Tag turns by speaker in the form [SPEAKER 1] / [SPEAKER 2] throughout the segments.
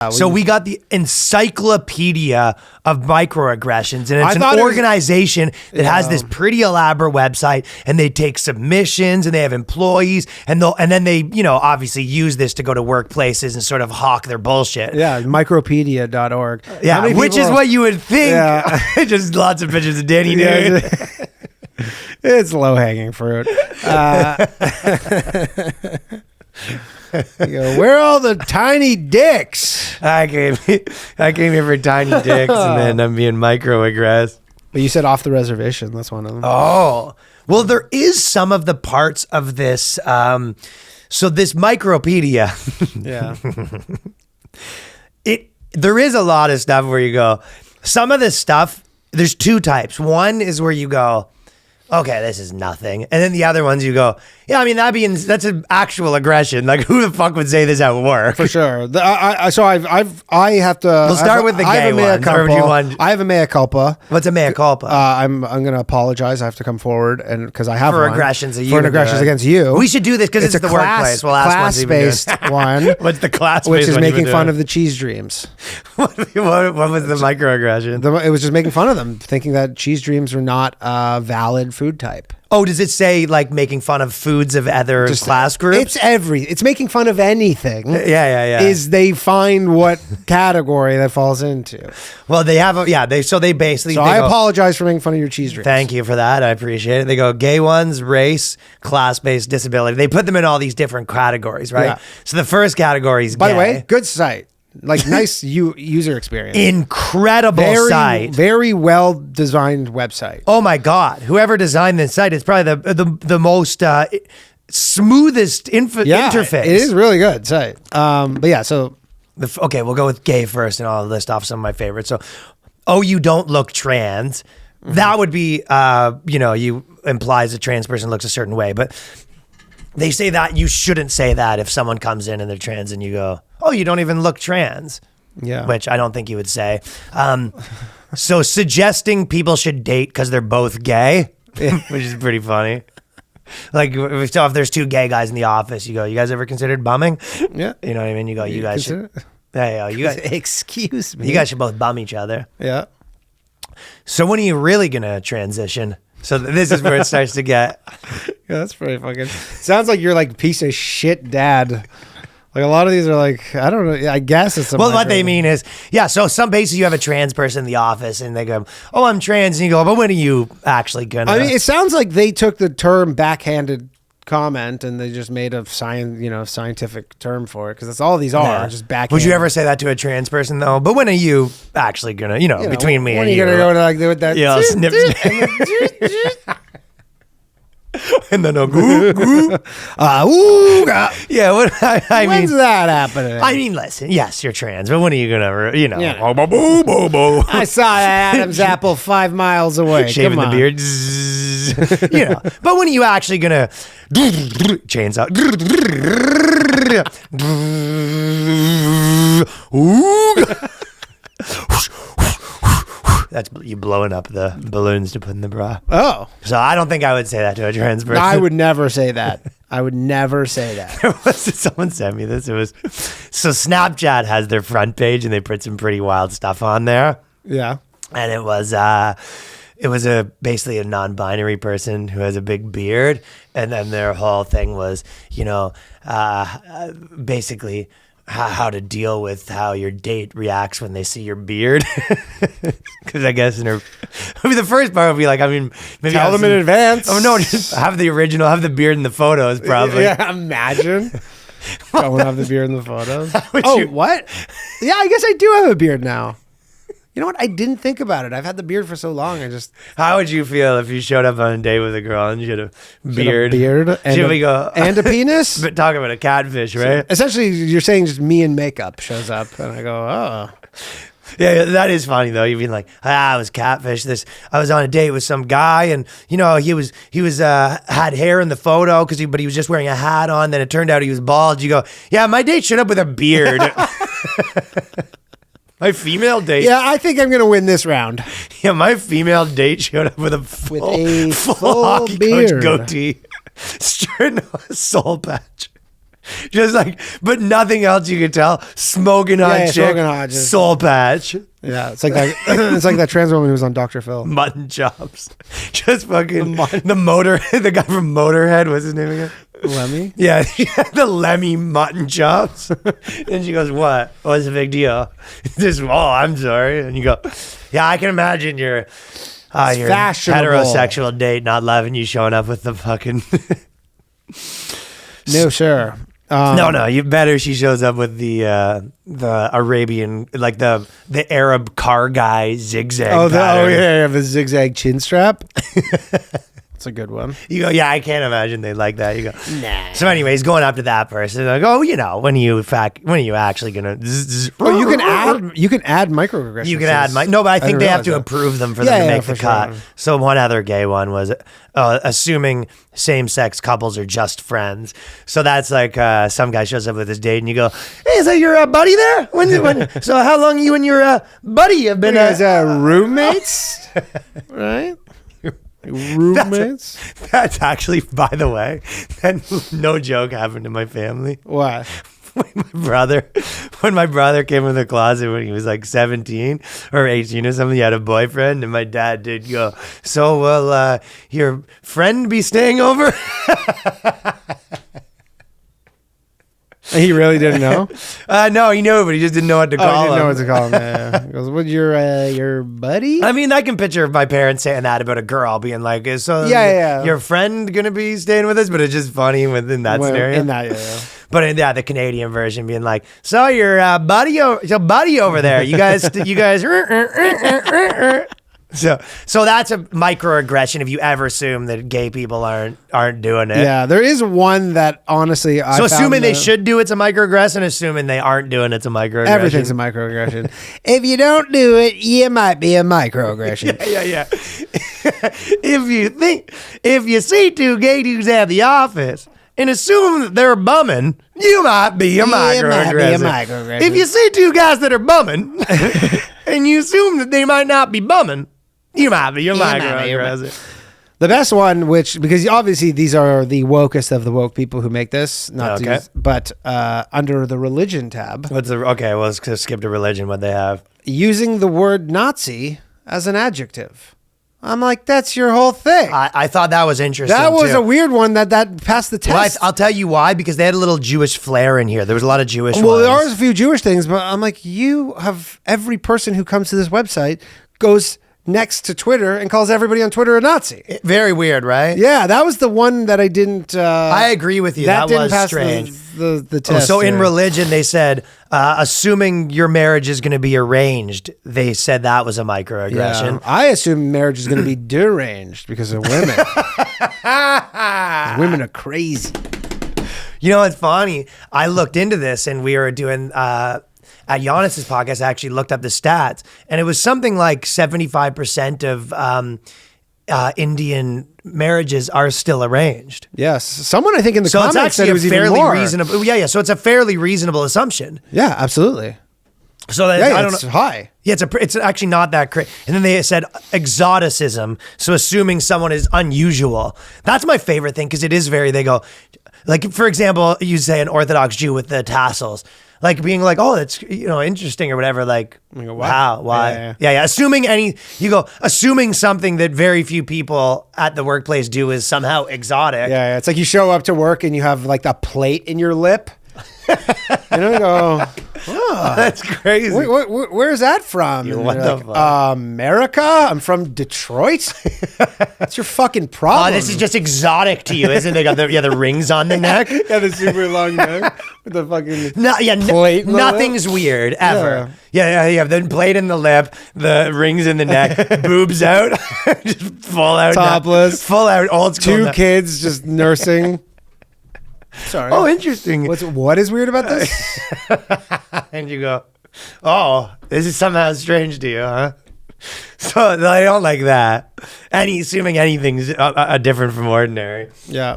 [SPEAKER 1] So we got the Encyclopedia of Microaggressions, and it's an organization that has this pretty elaborate website, and they take submissions, and they have employees, and then they, obviously use this to go to workplaces and sort of hawk their bullshit.
[SPEAKER 2] Yeah, micropedia.org.
[SPEAKER 1] Yeah, which is what you would think. Yeah. Just lots of pictures of Danny, dude.
[SPEAKER 2] It's low-hanging fruit. Where are all the tiny dicks?
[SPEAKER 1] I came here for tiny dicks, and then I'm being microaggressed.
[SPEAKER 2] But you said off the reservation. That's one of them.
[SPEAKER 1] Oh, well, there is some of the parts of this. So this Micropedia, there is a lot of stuff where you go. Some of this stuff, there's two types. One is where you go, okay, this is nothing. And then the other ones you go, yeah, I mean, that's an actual aggression. Like, who the fuck would say this at work?
[SPEAKER 2] For sure. I have to.
[SPEAKER 1] We'll start with the gay ones.
[SPEAKER 2] I have a mea culpa.
[SPEAKER 1] What's a mea culpa?
[SPEAKER 2] I'm going to apologize. I have to come forward and because I have
[SPEAKER 1] for aggressions
[SPEAKER 2] against you.
[SPEAKER 1] We should do this because it's the workplace. We'll ask
[SPEAKER 2] class-based one.
[SPEAKER 1] What's the class-based
[SPEAKER 2] which is making fun of the cheese dreams.
[SPEAKER 1] What was the microaggression?
[SPEAKER 2] It was just making fun of them, thinking that cheese dreams are not a valid food type.
[SPEAKER 1] Oh, does it say like making fun of foods of other class groups?
[SPEAKER 2] It's making fun of anything.
[SPEAKER 1] Yeah.
[SPEAKER 2] Is they find what category that falls into.
[SPEAKER 1] Well, they have they basically.
[SPEAKER 2] So I apologize for making fun of your cheese dreams.
[SPEAKER 1] Thank you for that. I appreciate it. They go gay ones, race, class-based, disability. They put them in all these different categories, right? Yeah. So the first category is gay.
[SPEAKER 2] By the way, good site. Like nice user experience.
[SPEAKER 1] Incredible site.
[SPEAKER 2] Very well designed website.
[SPEAKER 1] Oh my God. Whoever designed this site is probably the most smoothest interface.
[SPEAKER 2] It is really good site. But yeah, so.
[SPEAKER 1] Okay, we'll go with gay first and I'll list off some of my favorites. So, you don't look trans. Mm-hmm. That would be, you implies a trans person looks a certain way, but they say that you shouldn't say that if someone comes in and they're trans and you go, oh, you don't even look trans.
[SPEAKER 2] Yeah.
[SPEAKER 1] Which I don't think you would say. So suggesting people should date because they're both gay, which is pretty funny. Like if there's two gay guys in the office, you go, you guys ever considered bumming?
[SPEAKER 2] Yeah.
[SPEAKER 1] You know what I mean? You go, you guys should. Hey, you guys,
[SPEAKER 2] excuse me.
[SPEAKER 1] You guys should both bum each other.
[SPEAKER 2] Yeah.
[SPEAKER 1] So when are you really going to transition? So this is where it starts to get.
[SPEAKER 2] Yeah, that's pretty fucking. Sounds like you're like piece of shit dad. Like a lot of these are like, I don't know. I guess it's.
[SPEAKER 1] Well, what they mean is, so some places you have a trans person in the office and they go, oh, I'm trans. And you go, but when are you actually going to?
[SPEAKER 2] I mean, it sounds like they took the term backhanded comment and they just made a scientific term for it because that's all these are, just backhanded.
[SPEAKER 1] Would you ever say that to a trans person though? But when are you actually going to, between me and you?
[SPEAKER 2] When are you going to go to like with that?
[SPEAKER 1] Yeah, snip. And then a goo. Yeah,
[SPEAKER 2] when's that happening?
[SPEAKER 1] I mean, listen, yes, you're trans, but when are you gonna,
[SPEAKER 2] I saw that Adam's apple 5 miles away.
[SPEAKER 1] Shaving the beard. But when are you actually gonna chainsaw? That's you blowing up the balloons to put in the bra.
[SPEAKER 2] Oh.
[SPEAKER 1] So I don't think I would say that to a trans person.
[SPEAKER 2] I would never say that. I would never say that.
[SPEAKER 1] Someone sent me this. So Snapchat has their front page and they put some pretty wild stuff on there.
[SPEAKER 2] Yeah.
[SPEAKER 1] And it was basically a non-binary person who has a big beard. And then their whole thing was, basically how to deal with how your date reacts when they see your beard. Because I guess the first part would be like, maybe
[SPEAKER 2] tell them in advance.
[SPEAKER 1] Oh no, just have the beard in the photos probably.
[SPEAKER 2] Yeah, imagine. Don't have the beard in the photos.
[SPEAKER 1] What?
[SPEAKER 2] Yeah, I guess I do have a beard now. You know what? I didn't think about it. I've had the beard for so long.
[SPEAKER 1] How would you feel if you showed up on a date with a girl and she had a beard?
[SPEAKER 2] And a penis?
[SPEAKER 1] But talking about a catfish, right?
[SPEAKER 2] So essentially, you're saying just me in makeup shows up, and I go, oh.
[SPEAKER 1] Yeah, that is funny though. You'd be like, I was catfish. I was on a date with some guy, and he was had hair in the photo but he was just wearing a hat on. Then it turned out he was bald. You go, yeah, my date showed up with a beard. My female date.
[SPEAKER 2] Yeah, I think I'm going to win this round.
[SPEAKER 1] Yeah, my female date showed up with a full hockey
[SPEAKER 2] beard.
[SPEAKER 1] Coach goatee, straight into a soul patch. Just like, but nothing else you could tell. Smoking hot
[SPEAKER 2] Yeah,
[SPEAKER 1] chick,
[SPEAKER 2] smoking hot, just-
[SPEAKER 1] soul patch,
[SPEAKER 2] Yeah, it's like that. It's like that trans woman who was on Dr. Phil.
[SPEAKER 1] mutton chops. Just fucking the guy from Motorhead, what's his name again?
[SPEAKER 2] Lemmy.
[SPEAKER 1] Yeah, the Lemmy mutton chops. And she goes, what? What's the big deal? Just, oh, I'm sorry. And you go, yeah, I can imagine your
[SPEAKER 2] fashionable.
[SPEAKER 1] heterosexual date not loving you showing up with the fucking...
[SPEAKER 2] No, sure.
[SPEAKER 1] No, you better she shows up with the Arabian, like the Arab car guy zigzag pattern.
[SPEAKER 2] The zigzag chin strap. That's a good one.
[SPEAKER 1] You go, yeah, I can't imagine they like that. You go,
[SPEAKER 2] Nah.
[SPEAKER 1] So anyways, going up to that person, like, oh, when are you actually gonna?
[SPEAKER 2] Oh, you can add microaggressions.
[SPEAKER 1] You can add no, but I think they have to approve them for them to make the cut. Sure. So one other gay one was assuming same-sex couples are just friends. So that's like some guy shows up with his date, and you go, "Hey, is that your buddy there? So how long you and your buddy have been
[SPEAKER 2] roommates, right?" Roommates.
[SPEAKER 1] That's actually, by the way, that no joke happened to my family.
[SPEAKER 2] What?
[SPEAKER 1] When my brother came in the closet when he was like 17 or 18 or something, he had a boyfriend, and my dad did go, so will your friend be staying over?
[SPEAKER 2] He really didn't know?
[SPEAKER 1] No, he knew, but he just didn't know what to call him.
[SPEAKER 2] He didn't know what to call him. Yeah. He goes, "What, your buddy?"
[SPEAKER 1] I mean, I can picture my parents saying that about a girl, being like, "So, your friend gonna be staying with us?" But it's just funny within that scenario.
[SPEAKER 2] In that,
[SPEAKER 1] But the Canadian version being like, "So your buddy over there, you guys." So that's a microaggression if you ever assume that gay people aren't doing it.
[SPEAKER 2] Yeah, there is one that honestly
[SPEAKER 1] So assuming they should do it's a microaggression, assuming they aren't doing it's a microaggression.
[SPEAKER 2] Everything's a microaggression. If you don't do it, you might be a microaggression.
[SPEAKER 1] Yeah. If you see two gay dudes at the office and assume that they're bumming, you might be a microaggression. If you see two guys that are bumming and you assume that they might not be bumming, you might be a microaggressor.
[SPEAKER 2] The best one, because obviously these are the wokest of the woke people who make this, but under the religion tab.
[SPEAKER 1] Let's just skip to religion, what they have.
[SPEAKER 2] Using the word Nazi as an adjective. I'm like, that's your whole thing.
[SPEAKER 1] I thought that was interesting.
[SPEAKER 2] That was a weird one that passed the test.
[SPEAKER 1] Well, I'll tell you why, because they had a little Jewish flair in here. There was a lot of Jewish ones.
[SPEAKER 2] There are a few Jewish things, but I'm like, every person who comes to this website goes next to Twitter and calls everybody on Twitter a Nazi.
[SPEAKER 1] Very weird, right?
[SPEAKER 2] Yeah, that was the one that I didn't...
[SPEAKER 1] I agree with you. That
[SPEAKER 2] didn't
[SPEAKER 1] was
[SPEAKER 2] pass
[SPEAKER 1] strange.
[SPEAKER 2] The test.
[SPEAKER 1] So in religion, they said, assuming your marriage is going to be arranged, they said that was a microaggression.
[SPEAKER 2] Yeah, I assume marriage is going to be deranged because of women. Women are crazy.
[SPEAKER 1] You know, it's funny. I looked into this, and we were doing... at Giannis's podcast, I actually looked up the stats, and it was something like 75% of Indian marriages are still arranged.
[SPEAKER 2] Yes, someone I think in the
[SPEAKER 1] comments
[SPEAKER 2] comments
[SPEAKER 1] said
[SPEAKER 2] it was even more.
[SPEAKER 1] Reasonable. Yeah. So it's a fairly reasonable assumption.
[SPEAKER 2] Yeah, absolutely.
[SPEAKER 1] So that, I don't
[SPEAKER 2] it's
[SPEAKER 1] know.
[SPEAKER 2] High.
[SPEAKER 1] Yeah, it's actually not that crazy. And then they said exoticism, so assuming someone is unusual. That's my favorite thing because it is they go, like for example, you say an Orthodox Jew with the tassels. Like being like, oh, that's interesting or whatever. Like, wow, why? Yeah. Assuming something that very few people at the workplace do is somehow exotic.
[SPEAKER 2] Yeah, it's like you show up to work and you have like a plate in your lip. You go, oh,
[SPEAKER 1] that's crazy.
[SPEAKER 2] Where's that from?
[SPEAKER 1] What the fuck?
[SPEAKER 2] America? I'm from Detroit. That's your fucking problem.
[SPEAKER 1] Oh, this is just exotic to you, isn't it? They got the rings on the neck.
[SPEAKER 2] Yeah, the super long neck with the fucking plate.
[SPEAKER 1] Nothing's weird ever. Yeah. The plate in the lip, the rings in the neck, boobs out, just full out
[SPEAKER 2] topless,
[SPEAKER 1] full out old school.
[SPEAKER 2] Two kids just nursing. Sorry.
[SPEAKER 1] Oh, interesting.
[SPEAKER 2] What is weird about this?
[SPEAKER 1] And you go, oh, this is somehow strange to you, huh? So I don't like that. Assuming anything's different from ordinary.
[SPEAKER 2] Yeah.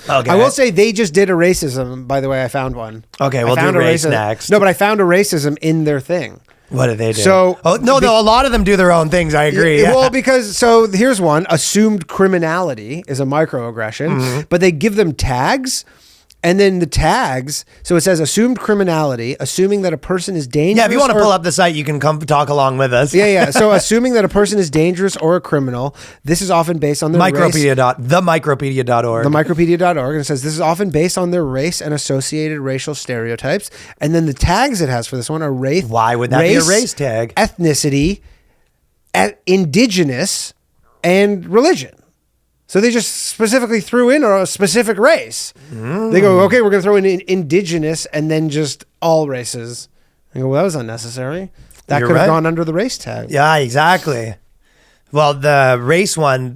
[SPEAKER 1] Okay.
[SPEAKER 2] I will say they just did a racism. By the way, I found one.
[SPEAKER 1] Okay, we'll do race next.
[SPEAKER 2] No, but I found a racism in their thing.
[SPEAKER 1] What did they do?
[SPEAKER 2] So,
[SPEAKER 1] a lot of them do their own things. I agree. Yeah.
[SPEAKER 2] Well, so here's one. Assumed criminality is a microaggression, but they give them tags. And then the tags, so it says assumed criminality, assuming that a person is dangerous.
[SPEAKER 1] Yeah, if you want to pull up the site, you can come talk along with us.
[SPEAKER 2] Yeah. So assuming that a person is dangerous or a criminal, this is often based on their race.
[SPEAKER 1] Micropedia.org.
[SPEAKER 2] The Micropedia.org. And it says this is often based on their race and associated racial stereotypes. And then the tags it has for this one are race.
[SPEAKER 1] Why would that be a race tag?
[SPEAKER 2] Ethnicity, indigenous, and religion. So they just specifically threw in a specific race. They go, okay, we're going to throw in indigenous and then just all races. I go, well, that was unnecessary. That could have gone under the race tag.
[SPEAKER 1] Yeah, exactly. Well, the race one,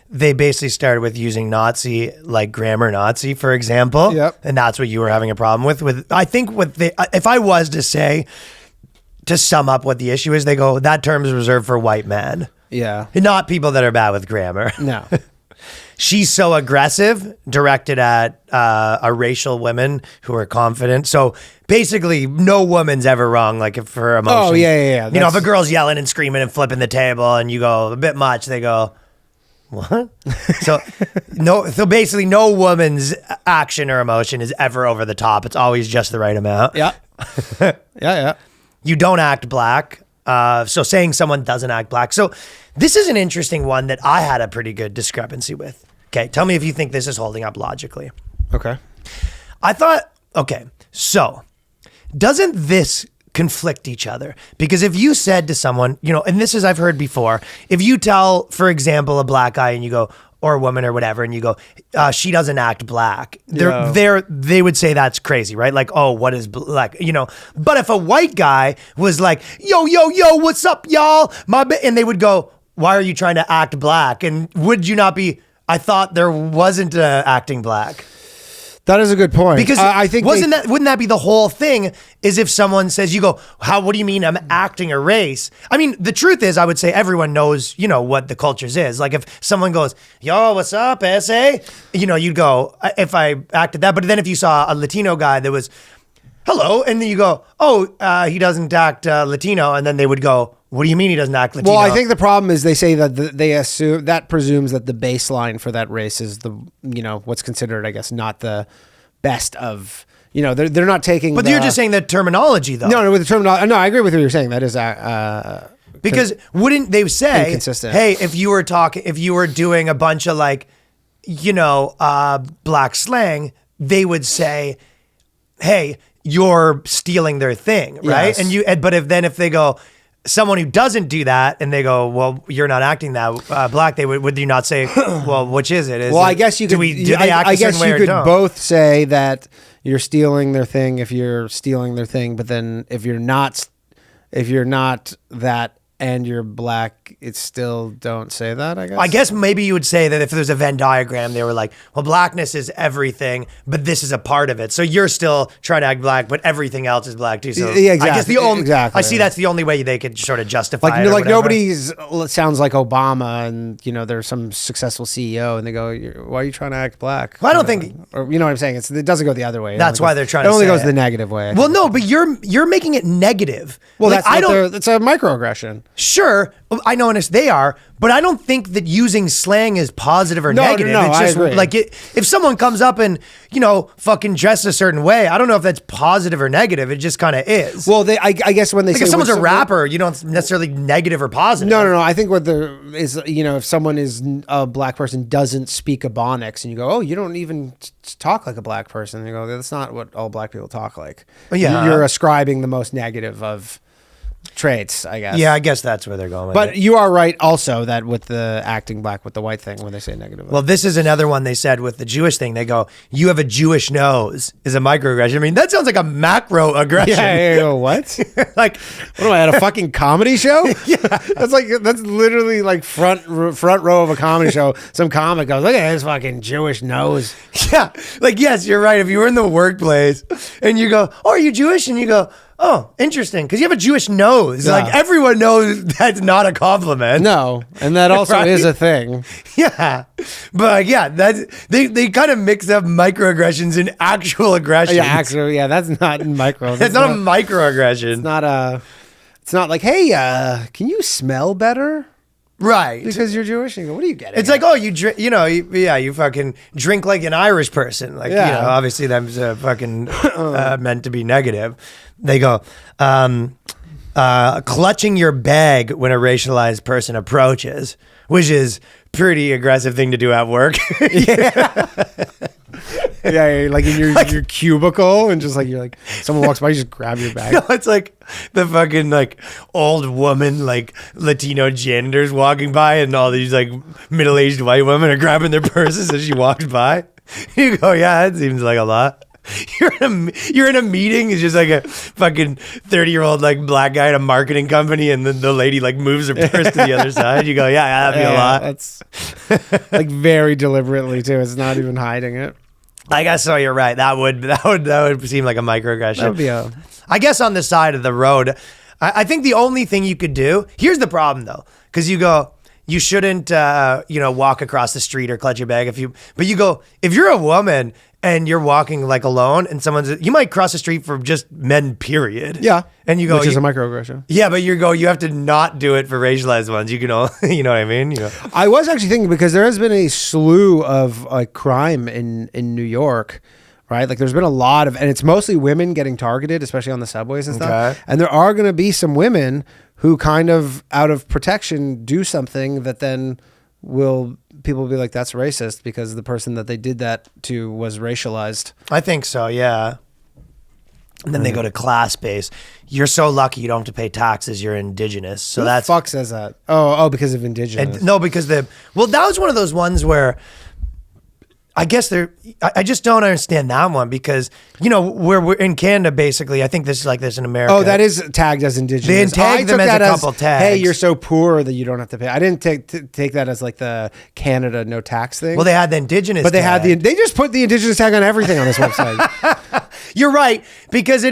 [SPEAKER 1] they basically started with using Nazi, like grammar Nazi, for example.
[SPEAKER 2] Yep. And
[SPEAKER 1] that's what you were having a problem with. I think if I was to say, to sum up what the issue is, they go, that term is reserved for white men.
[SPEAKER 2] Yeah.
[SPEAKER 1] Not people that are bad with grammar.
[SPEAKER 2] No.
[SPEAKER 1] She's so aggressive, directed at a racial women who are confident. So basically, no woman's ever wrong, like if her emotion.
[SPEAKER 2] Oh, yeah.
[SPEAKER 1] You know, if a girl's yelling and screaming and flipping the table and you go a bit much, they go, what? So basically no woman's action or emotion is ever over the top. It's always just the right amount.
[SPEAKER 2] Yeah. Yeah.
[SPEAKER 1] You don't act black. So saying someone doesn't act black. So this is an interesting one that I had a pretty good discrepancy with. Okay, tell me if you think this is holding up logically.
[SPEAKER 2] Okay.
[SPEAKER 1] I thought, okay, so doesn't this conflict each other? Because if you said to someone, you know, and this is, I've heard before, if you tell, for example, a black guy and you go, or a woman or whatever, and you go, she doesn't act black. They would say that's crazy, right? Like, oh, what is black? You know, but if a white guy was like, yo, what's up, y'all? And they would go, why are you trying to act black? And would you not be, I thought there wasn't acting black.
[SPEAKER 2] That is a good point.
[SPEAKER 1] Because I think wouldn't that be the whole thing? Is if someone says, you go, what do you mean I'm acting a race? I mean, the truth is, I would say everyone knows, you know, what the cultures is. Like if someone goes, yo, what's up, SA? You know, you'd go, if I acted that. But then if you saw a Latino guy that was, hello, and then you go, oh, he doesn't act Latino. And then they would go, what do you mean he doesn't act Latino?
[SPEAKER 2] Well, I think the problem is they say that they assume that presumes that the baseline for that race is the, you know, what's considered, I guess, not the best of, you know, they're not taking.
[SPEAKER 1] But you're just saying the terminology, though.
[SPEAKER 2] No, with the terminology. No, I agree with what you're saying. That is
[SPEAKER 1] because wouldn't they say,
[SPEAKER 2] inconsistent.
[SPEAKER 1] Hey, if you were doing a bunch of like, you know, black slang, they would say, hey, you're stealing their thing, right?
[SPEAKER 2] Yes.
[SPEAKER 1] But if they go, someone who doesn't do that, and they go, well, you're not acting that black, would you not say, well, which is it?
[SPEAKER 2] I guess you could. I guess you could both say that you're stealing their thing if you're stealing their thing, but then if you're not that and you're black, it's still don't say that, I guess.
[SPEAKER 1] I guess maybe you would say that if there's a Venn diagram, they were like, well, blackness is everything, but this is a part of it. So you're still trying to act black, but everything else is black too. So
[SPEAKER 2] yeah, exactly.
[SPEAKER 1] I guess I see that's the only way they could sort of justify it.
[SPEAKER 2] Like nobody's sounds like Obama, and you know there's some successful CEO, and they go, why are you trying to act black?
[SPEAKER 1] Well, I don't think,
[SPEAKER 2] or you know what I'm saying. It doesn't go the other way.
[SPEAKER 1] That's why they're trying to.
[SPEAKER 2] It only goes the negative way.
[SPEAKER 1] Well, no, but you're making it negative.
[SPEAKER 2] Well, that's a microaggression.
[SPEAKER 1] Sure, I know, and they are, but I don't think that using slang is positive or negative.
[SPEAKER 2] No,
[SPEAKER 1] it's just
[SPEAKER 2] I agree.
[SPEAKER 1] like if someone comes up and, you know, fucking dress a certain way, I don't know if that's positive or negative. It just kind of is.
[SPEAKER 2] Well, I guess when they say
[SPEAKER 1] if someone's a rapper, you don't necessarily negative or positive.
[SPEAKER 2] No. I think what is, you know, if someone is a black person doesn't speak Ebonics, and you go, oh, you don't even talk like a black person. And you go, that's not what all black people talk like.
[SPEAKER 1] Yeah,
[SPEAKER 2] you're ascribing the most negative of traits, I guess.
[SPEAKER 1] Yeah, I guess that's where they're going with
[SPEAKER 2] but
[SPEAKER 1] it.
[SPEAKER 2] You are right also that with the acting black with the white thing when they say negative.
[SPEAKER 1] Well, this is another one they said with the Jewish thing. They go, you have a Jewish nose is a microaggression. I mean, that sounds like a macro aggression.
[SPEAKER 2] Yeah, what?
[SPEAKER 1] Like,
[SPEAKER 2] what am I, at a fucking comedy show?
[SPEAKER 1] Yeah.
[SPEAKER 2] That's literally like front row of a comedy show. Some comic goes, look at his fucking Jewish nose.
[SPEAKER 1] Yeah. Like, yes, you're right. If you were in the workplace and you go, oh, are you Jewish? And you go, oh, interesting, because you have a Jewish nose.
[SPEAKER 2] Yeah.
[SPEAKER 1] Like, everyone knows that's not a compliment.
[SPEAKER 2] No, and that also
[SPEAKER 1] Right?
[SPEAKER 2] is a thing.
[SPEAKER 1] Yeah, but yeah, they kind of mix up microaggressions and actual aggressions.
[SPEAKER 2] Yeah, actually, yeah, that's not micro.
[SPEAKER 1] It's not a microaggression.
[SPEAKER 2] It's not like, hey, can you smell better?
[SPEAKER 1] Right.
[SPEAKER 2] because you're Jewish. And you go, what are you getting?
[SPEAKER 1] It's like, oh, you drink, you fucking drink like an Irish person. Like, obviously that's fucking meant to be negative. They go, clutching your bag when a racialized person approaches, which is pretty aggressive thing to do at work.
[SPEAKER 2] Yeah, like in your cubicle, and just like you're like someone walks by, you just grab your bag.
[SPEAKER 1] No, it's like the fucking like old woman, like Latino janitors walking by, and all these like middle-aged white women are grabbing their purses as she walks by. You go, yeah, that seems like a lot. You're in a meeting. It's just like a fucking 30-year-old like black guy at a marketing company, and then the lady like moves her purse to the other side. You go, yeah, that'd be a lot.
[SPEAKER 2] That's like very deliberately too. It's not even hiding it.
[SPEAKER 1] I guess so. You're right. That would seem like a microaggression.
[SPEAKER 2] That would be a.
[SPEAKER 1] I guess on the side of the road, I think the only thing you could do. Here's the problem though, because you go, you shouldn't, walk across the street or clutch your bag but you go, if you're a woman and you're walking like alone and you might cross the street for just men, period.
[SPEAKER 2] Yeah.
[SPEAKER 1] And you go,
[SPEAKER 2] which is a microaggression.
[SPEAKER 1] Yeah, but you have to not do it for racialized ones. You can you know what I mean?
[SPEAKER 2] I was actually thinking, because there has been a slew of like crime in New York, right? Like there's been a lot of, and it's mostly women getting targeted, especially on the subways and stuff. And there are going to be some women who kind of out of protection do something that then people will be like, that's racist because the person that they did that to was racialized.
[SPEAKER 1] I think so, yeah. And then they go to class base. You're so lucky you don't have to pay taxes. You're indigenous. So
[SPEAKER 2] Who
[SPEAKER 1] that's
[SPEAKER 2] the fuck says that? Oh, because of indigenous.
[SPEAKER 1] No, because that was one of those ones where I guess I just don't understand that one, because we're in Canada basically. I think this is like this in America.
[SPEAKER 2] Oh, that is tagged as indigenous.
[SPEAKER 1] They tag them as a couple tags.
[SPEAKER 2] Hey, you're so poor that you don't have to pay. I didn't take that as like the Canada no tax thing.
[SPEAKER 1] Well, they had the indigenous,
[SPEAKER 2] but they
[SPEAKER 1] tag.
[SPEAKER 2] they just put the indigenous tag on everything on this website.
[SPEAKER 1] You're right, because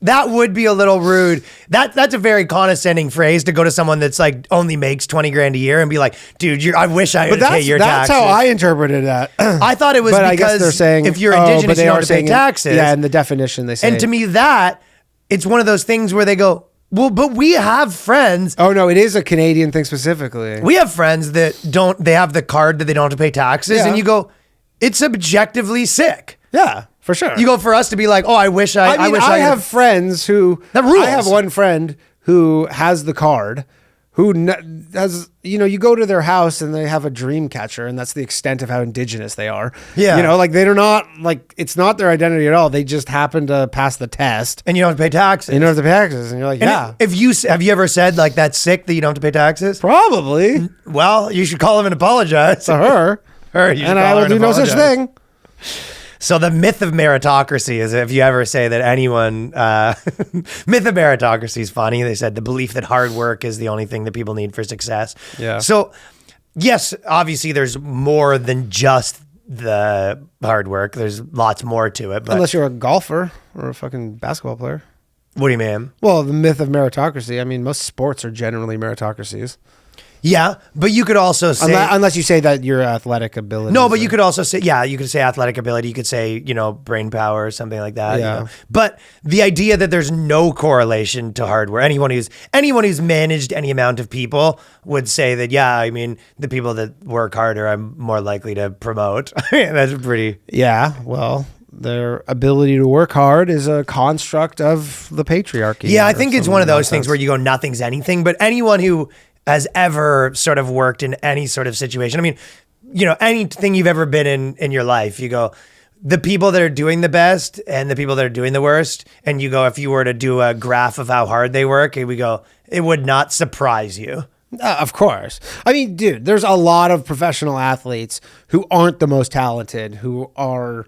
[SPEAKER 1] that would be a little rude. That's a very condescending phrase to go to someone that's like only makes $20,000 a year and be like, dude, I wish I would pay your taxes.
[SPEAKER 2] That's how I interpreted that.
[SPEAKER 1] I thought it was
[SPEAKER 2] but
[SPEAKER 1] because
[SPEAKER 2] I guess they're saying,
[SPEAKER 1] if you're indigenous, you don't have to pay taxes.
[SPEAKER 2] Yeah, in the definition they say.
[SPEAKER 1] And to me, it's one of those things where they go, well, but we have friends.
[SPEAKER 2] Oh no, it is a Canadian thing specifically.
[SPEAKER 1] We have friends that they have the card that they don't have to pay taxes, and you go, it's objectively sick.
[SPEAKER 2] Yeah. For sure.
[SPEAKER 1] You go, for us to be like, oh, I wish I
[SPEAKER 2] have friends who
[SPEAKER 1] that rules.
[SPEAKER 2] I have one friend who has the card, who has, you go to their house and they have a dream catcher, and that's the extent of how indigenous they are.
[SPEAKER 1] Yeah.
[SPEAKER 2] Like they're not, like, it's not their identity at all. They just happen to pass the test.
[SPEAKER 1] And you don't have to pay taxes.
[SPEAKER 2] You don't have to pay taxes. And you're like, yeah.
[SPEAKER 1] Have you ever said like that's sick that you don't have to pay taxes?
[SPEAKER 2] Probably.
[SPEAKER 1] Well, you should call him and apologize.
[SPEAKER 2] To her.
[SPEAKER 1] And
[SPEAKER 2] I will do no such thing.
[SPEAKER 1] So the myth of meritocracy is, if you ever say that anyone, myth of meritocracy is funny. They said the belief that hard work is the only thing that people need for success.
[SPEAKER 2] Yeah.
[SPEAKER 1] So yes, obviously there's more than just the hard work. There's lots more to it. But
[SPEAKER 2] unless you're a golfer or a fucking basketball player.
[SPEAKER 1] What do you mean?
[SPEAKER 2] Well, the myth of meritocracy. I mean, most sports are generally meritocracies.
[SPEAKER 1] Yeah, but you could also say,
[SPEAKER 2] unless you say that your athletic ability.
[SPEAKER 1] No, but you could also say, you could say athletic ability. You could say, brain power or something like that.
[SPEAKER 2] Yeah.
[SPEAKER 1] But the idea that there's no correlation to hard work. Anyone who's managed any amount of people would say that. Yeah, I mean, the people that work harder, I'm more likely to promote. That's pretty.
[SPEAKER 2] Yeah. Well, their ability to work hard is a construct of the patriarchy.
[SPEAKER 1] Yeah, I think it's one of those things where you go, nothing's anything. But anyone who has ever sort of worked in any sort of situation. I mean, anything you've ever been in your life, you go, the people that are doing the best and the people that are doing the worst. And you go, if you were to do a graph of how hard they work, we go, it would not surprise you.
[SPEAKER 2] Of course. I mean, dude, there's a lot of professional athletes who aren't the most talented, who are,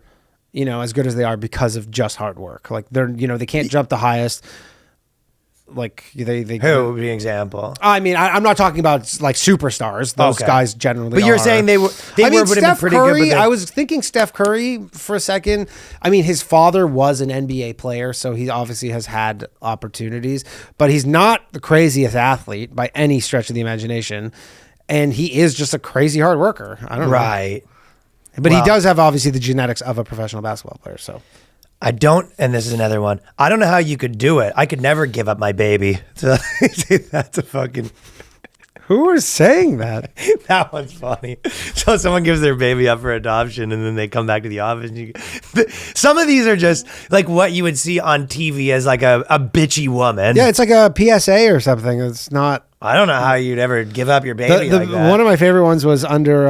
[SPEAKER 2] as good as they are because of just hard work. Like they can't jump the highest. Like they
[SPEAKER 1] who would be an example?
[SPEAKER 2] I mean, I'm not talking about like superstars. Those guys generally.
[SPEAKER 1] But you're saying they would have been pretty
[SPEAKER 2] Curry,
[SPEAKER 1] good.
[SPEAKER 2] I was thinking Steph Curry for a second. I mean, his father was an NBA player, so he obviously has had opportunities. But he's not the craziest athlete by any stretch of the imagination, and he is just a crazy hard worker. I don't know.
[SPEAKER 1] Right.
[SPEAKER 2] But he does have obviously the genetics of a professional basketball player. So.
[SPEAKER 1] I don't, and this is another one. I don't know how you could do it. I could never give up my baby. So that's a fucking.
[SPEAKER 2] Who is saying that?
[SPEAKER 1] That one's funny. So someone gives their baby up for adoption and then they come back to the office. Some of these are just like what you would see on TV as like a bitchy woman.
[SPEAKER 2] Yeah, it's like a PSA or something. It's not.
[SPEAKER 1] I don't know how you'd ever give up your baby like that.
[SPEAKER 2] One of my favorite ones was under,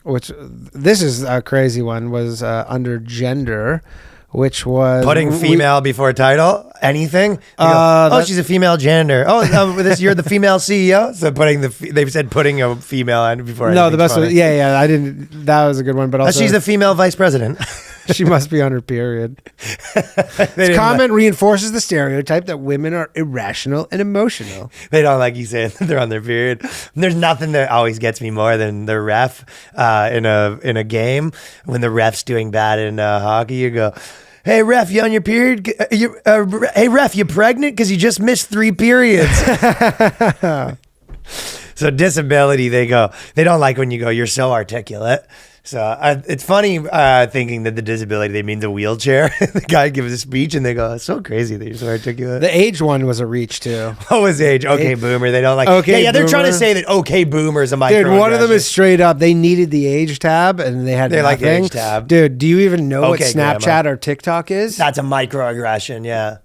[SPEAKER 2] which this is a crazy one, was under gender, which was
[SPEAKER 1] putting female before title, anything. She's a female gender. You're the female CEO. So they've said putting a female in before.
[SPEAKER 2] No, the best one. Yeah. I didn't. That was a good one. But also,
[SPEAKER 1] she's the female vice president.
[SPEAKER 2] She must be on her period. This comment reinforces the stereotype that women are irrational and emotional.
[SPEAKER 1] They don't like you saying that they're on their period. And there's nothing that always gets me more than the ref in a game when the ref's doing bad in hockey. You go, hey, ref, you on your period? Hey, ref, you pregnant? Because you just missed 3 periods. So disability, they don't like when you go, you're so articulate. So it's funny thinking that the disability, they mean the wheelchair. The guy gives a speech and they go, it's so crazy that you're so articulate.
[SPEAKER 2] The age one was a reach too.
[SPEAKER 1] What was age? Okay, boomer. They don't like.
[SPEAKER 2] Okay,
[SPEAKER 1] yeah, they're trying to say that okay, boomer is a microaggression.
[SPEAKER 2] Dude, one of them is straight up. They needed the age tab and they had nothing.
[SPEAKER 1] Like the age tab.
[SPEAKER 2] Dude, do you even know what
[SPEAKER 1] Okay,
[SPEAKER 2] Snapchat
[SPEAKER 1] grandma.
[SPEAKER 2] or TikTok is?
[SPEAKER 1] That's a microaggression, yeah.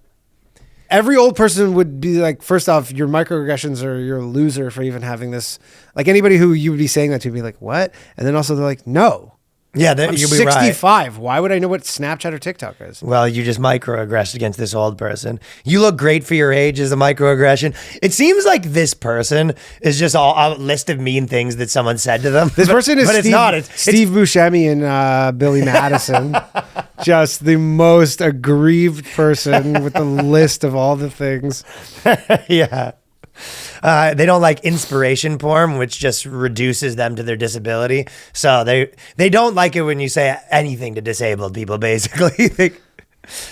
[SPEAKER 2] Every old person would be like, first off, you're microaggressions or you're a loser for even having this. Like anybody who you would be saying that to would be like, what? And then also they're like, no.
[SPEAKER 1] Yeah,
[SPEAKER 2] I'm
[SPEAKER 1] you'll be
[SPEAKER 2] 65.
[SPEAKER 1] right.
[SPEAKER 2] Why would I know what Snapchat or TikTok is?
[SPEAKER 1] Well, you just microaggressed against this old person. You look great for your age is a microaggression. It seems like this person is just a list of mean things that someone said to them.
[SPEAKER 2] This person is
[SPEAKER 1] but
[SPEAKER 2] Steve,
[SPEAKER 1] it's not.
[SPEAKER 2] Steve Buscemi and Billy Madison. Just the most aggrieved person with the list of all the things.
[SPEAKER 1] Yeah. They don't like inspiration porn, which just reduces them to their disability. So they don't like it when you say anything to disabled people, basically.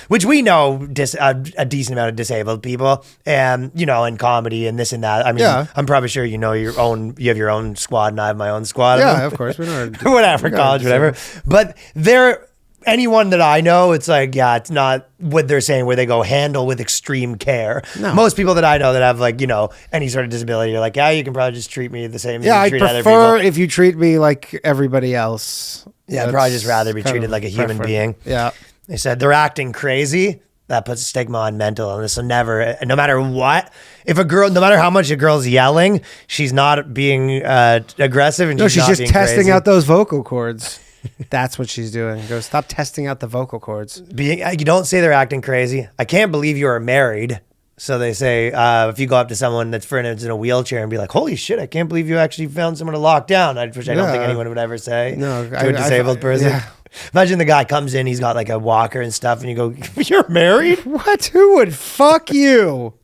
[SPEAKER 1] Which we know a decent amount of disabled people, and in comedy and this and that. I mean,
[SPEAKER 2] Yeah.
[SPEAKER 1] I'm probably sure you have your own squad, and I have my own squad.
[SPEAKER 2] Yeah, of course. We know.
[SPEAKER 1] Whatever, college, whatever. But anyone that I know, it's like, yeah, it's not what they're saying where they go handle with extreme care.
[SPEAKER 2] No.
[SPEAKER 1] Most people that I know that have any sort of disability, you're like, yeah, you can probably just treat me the same as
[SPEAKER 2] Yeah,
[SPEAKER 1] you
[SPEAKER 2] I
[SPEAKER 1] treat other
[SPEAKER 2] prefer
[SPEAKER 1] people.
[SPEAKER 2] if you treat me like everybody else.
[SPEAKER 1] Yeah, I'd probably just rather be treated like a human being.
[SPEAKER 2] Yeah.
[SPEAKER 1] They said they're acting crazy. That puts a stigma on mental illness. So no matter what, no matter how much a girl's yelling, she's not being aggressive. And
[SPEAKER 2] No, she's
[SPEAKER 1] not
[SPEAKER 2] just
[SPEAKER 1] being
[SPEAKER 2] testing
[SPEAKER 1] crazy.
[SPEAKER 2] out those vocal cords. That's what she's doing. Go, stop testing out the vocal cords.
[SPEAKER 1] You don't say they're acting crazy. I can't believe you are married. So they say if you go up to someone that's for instance in a wheelchair and be like, holy shit, I can't believe you actually found someone to lock down. Which I don't think anyone would ever say to a disabled person. Yeah. Imagine the guy comes in, he's got like a walker and stuff, and you go, you're married?
[SPEAKER 2] What? Who would fuck you?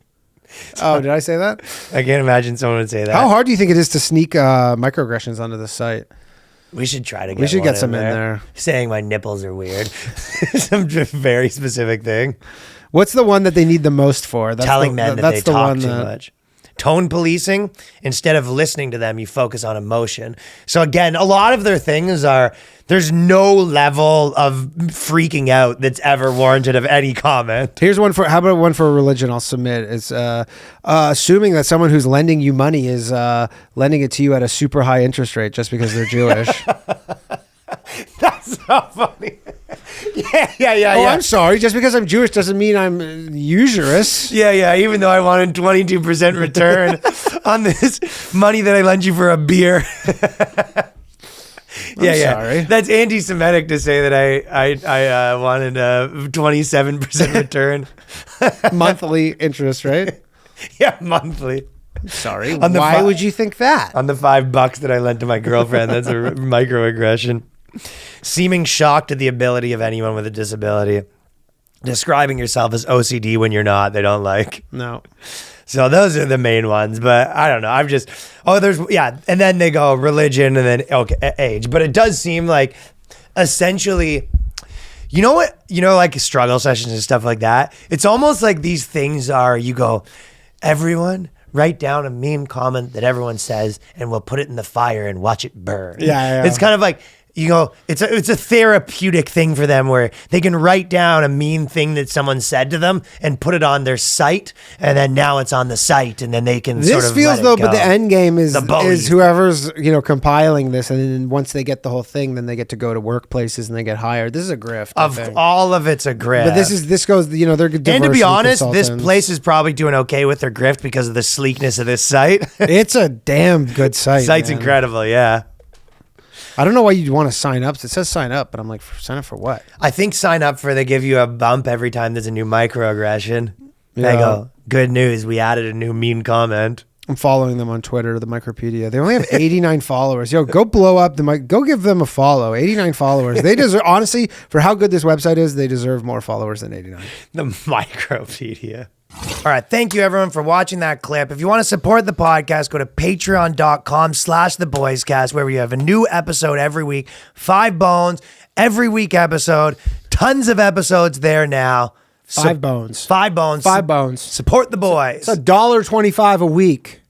[SPEAKER 2] Oh, did I say that?
[SPEAKER 1] I can't imagine someone would say that.
[SPEAKER 2] How hard do you think it is to sneak microaggressions onto the site?
[SPEAKER 1] We should try to get
[SPEAKER 2] We should
[SPEAKER 1] one
[SPEAKER 2] get some in there.
[SPEAKER 1] Saying my nipples are weird. Some very specific thing.
[SPEAKER 2] What's the one that they need the most for?
[SPEAKER 1] Telling men that they talk too much. Tone policing. Instead of listening to them, you focus on emotion. So again, a lot of their things are, there's no level of freaking out that's ever warranted of any comment.
[SPEAKER 2] Here's one how about one for religion I'll submit. It's assuming that someone who's lending you money is lending it to you at a super high interest rate just because they're Jewish.
[SPEAKER 1] That's so funny. Yeah.
[SPEAKER 2] Oh, I'm sorry. Just because I'm Jewish doesn't mean I'm usurious.
[SPEAKER 1] Yeah. Even though I wanted 22% return on this money that I lent you for a beer.
[SPEAKER 2] Sorry.
[SPEAKER 1] That's anti-Semitic to say that I wanted a 27% return.
[SPEAKER 2] Monthly interest rate.
[SPEAKER 1] Yeah, monthly.
[SPEAKER 2] Sorry. Why would you think that?
[SPEAKER 1] On the $5 that I lent to my girlfriend, that's a microaggression. Seeming shocked at the ability of anyone with a disability. Describing yourself as OCD when you're not, they don't like.
[SPEAKER 2] No.
[SPEAKER 1] So those are the main ones, but I don't know. And then they go religion and then age. But it does seem like essentially, like struggle sessions and stuff like that. It's almost like these things are, you go, everyone write down a meme comment that everyone says and we'll put it in the fire and watch it burn.
[SPEAKER 2] Yeah.
[SPEAKER 1] It's kind of like, You go, it's a therapeutic thing for them where they can write down a mean thing that someone said to them and put it on their site, and then now it's on the site, and then they can
[SPEAKER 2] This
[SPEAKER 1] sort of
[SPEAKER 2] feels
[SPEAKER 1] let it
[SPEAKER 2] though,
[SPEAKER 1] go.
[SPEAKER 2] but the end game is
[SPEAKER 1] bully.
[SPEAKER 2] whoever's compiling this, and then once they get the whole thing, then they get to go to workplaces and they get hired. This is a grift. I think.
[SPEAKER 1] All of it's a grift.
[SPEAKER 2] But this goes. They're
[SPEAKER 1] and to
[SPEAKER 2] diversity
[SPEAKER 1] be honest, this
[SPEAKER 2] consultants.
[SPEAKER 1] place is probably doing okay with their grift because of the sleekness of this site.
[SPEAKER 2] It's a damn good site.
[SPEAKER 1] Site's
[SPEAKER 2] man.
[SPEAKER 1] incredible, yeah.
[SPEAKER 2] I don't know why you'd want to sign up. It says sign up, but I'm like, sign up for what?
[SPEAKER 1] I think sign up for they give you a bump every time there's a new microaggression. They
[SPEAKER 2] Yeah.
[SPEAKER 1] go, good news, we added a new mean comment.
[SPEAKER 2] I'm following them on Twitter, the Micropedia. They only have 89 followers. Yo, go blow up the mic. Go give them a follow. 89 followers. They deserve, honestly, for how good this website is, they deserve more followers than 89.
[SPEAKER 1] The Micropedia. All right. Thank you, everyone, for watching that clip. If you want to support the podcast, go to patreon.com/theboyscast, where we have a new episode every week. 5 bones, every week episode. Tons of episodes there now.
[SPEAKER 2] 5 bones.
[SPEAKER 1] 5 bones.
[SPEAKER 2] 5 bones.
[SPEAKER 1] Support the boys.
[SPEAKER 2] It's $1.25 a week.